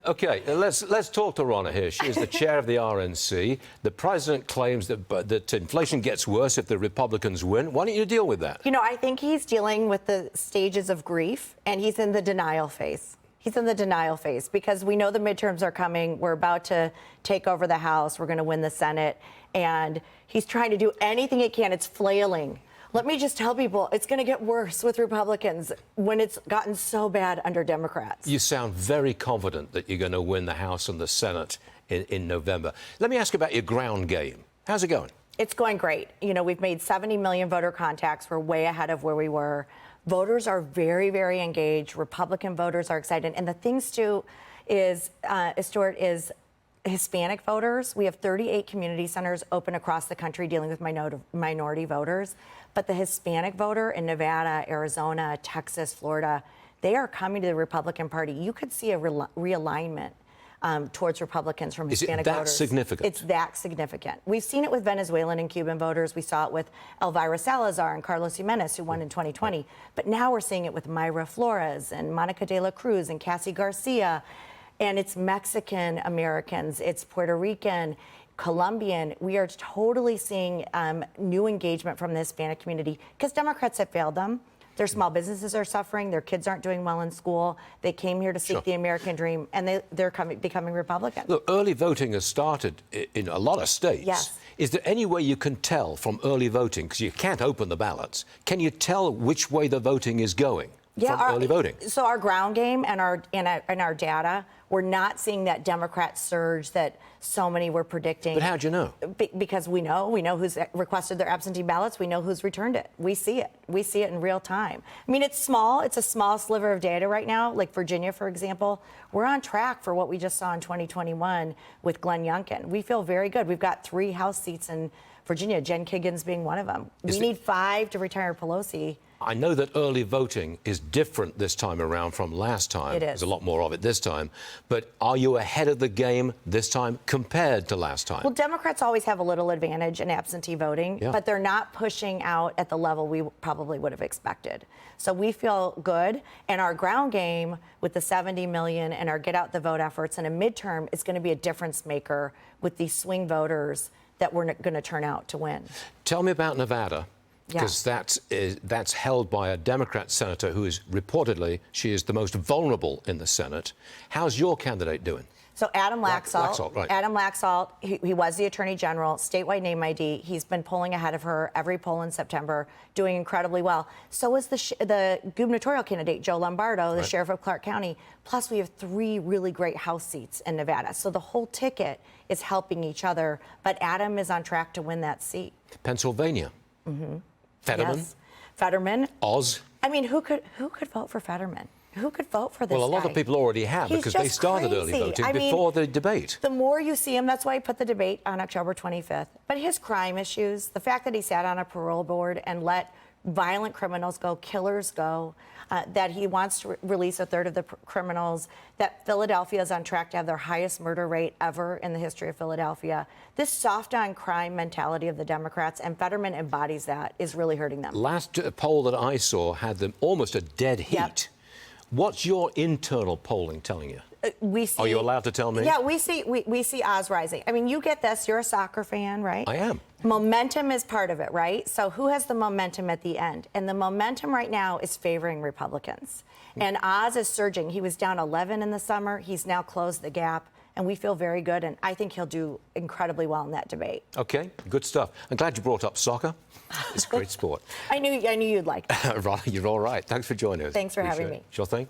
OK, let's talk to Ronna here. She is the chair of the RNC. The president claims that inflation gets worse if the Republicans win. Why don't you deal with that? You know, I think he's dealing with the stages of grief, and he's in the denial phase. He's in the denial phase because we know the midterms are coming. We're about to take over the House. We're going to win the Senate. And he's trying to do anything he can. It's flailing. Let me just tell people, it's going to get worse with Republicans when it's gotten so bad under Democrats. You sound very confident that you're going to win the House and the Senate in November. Let me ask you about your ground game. How's it going? It's going great. You know, we've made 70 million voter contacts. We're way ahead of where we were. Voters are very, very engaged. Republican voters are excited. And the things, too, is, Stuart, is Hispanic voters. We have 38 community centers open across the country dealing with minority voters. But the Hispanic voter in Nevada, Arizona, Texas, Florida, they are coming to the Republican Party. You could see a realignment towards Republicans from Hispanic voters. Is it that significant? It's that significant. We've seen it with Venezuelan and Cuban voters. We saw it with Elvira Salazar and Carlos Jimenez, who won in 2020. But now we're seeing it with Mayra Flores and Monica de la Cruz and Cassie Garcia. And it's Mexican Americans, it's Puerto Rican, Colombian. We are totally seeing new engagement from the Hispanic community because Democrats have failed them. Their small businesses are suffering. Their kids aren't doing well in school. They came here to seek the American dream, and they're becoming Republican. Look, early voting has started in a lot of states. Yes. Is there any way you can tell from early voting, because you can't open the ballots, can you tell which way the voting is going? Yeah, from early voting. So our ground game and our data, we're not seeing that Democrat surge that so many were predicting. But how'd you know? Because we know who's requested their absentee ballots. We know who's returned it. We see it. We see it in real time. I mean, it's small. It's a small sliver of data right now. Like Virginia, for example, we're on track for what we just saw in 2021 with Glenn Youngkin. We feel very good. We've got 3 House seats in Virginia, Jen Kiggins being one of them. We need 5 to retire Pelosi. I know that early voting is different this time around from last time. It is. There's a lot more of it this time. But are you ahead of the game this time compared to last time? Well, Democrats always have a little advantage in absentee voting, but they're not pushing out at the level we probably would have expected. So we feel good. And our ground game with the 70 million and our get out the vote efforts in a midterm is going to be a difference maker with these swing voters that we're going to turn out to win. Tell me about Nevada. Because that's held by a Democrat senator who is reportedly, she is the most vulnerable in the Senate. How's your candidate doing? So Adam Laxalt, right. Adam Laxalt, he was the Attorney General, statewide name ID. He's been polling ahead of her every poll in September, doing incredibly well. So is the gubernatorial candidate, Joe Lombardo, the sheriff of Clark County. Plus, we have 3 really great House seats in Nevada. So the whole ticket is helping each other. But Adam is on track to win that seat. Pennsylvania. Fetterman? Yes. Fetterman. Oz? I mean, who could vote for Fetterman? Who could vote for this Well, a lot guy? of people already have because they started early voting before the debate. The more you see him, that's why I put the debate on October 25th. But his crime issues, the fact that he sat on a parole board and let violent criminals go, killers go, that he wants to release a third of the criminals, that Philadelphia is on track to have their highest murder rate ever in the history of Philadelphia. This soft on crime mentality of the Democrats, and Fetterman embodies that, is really hurting them. Last poll that I saw had them almost a dead heat. Yep. What's your internal polling telling you? We see, are you allowed to tell me? Yeah, we see Oz rising. I mean, you get this. You're a soccer fan, right? I am. Momentum is part of it, right? So who has the momentum at the end? And the momentum right now is favoring Republicans. And Oz is surging. He was down 11 in the summer. He's now closed the gap. And we feel very good. And I think he'll do incredibly well in that debate. OK, good stuff. I'm glad you brought up soccer. It's a great sport. I knew you'd like that. Right, you're all right. Thanks for joining us. Thanks for having me. Sure thing.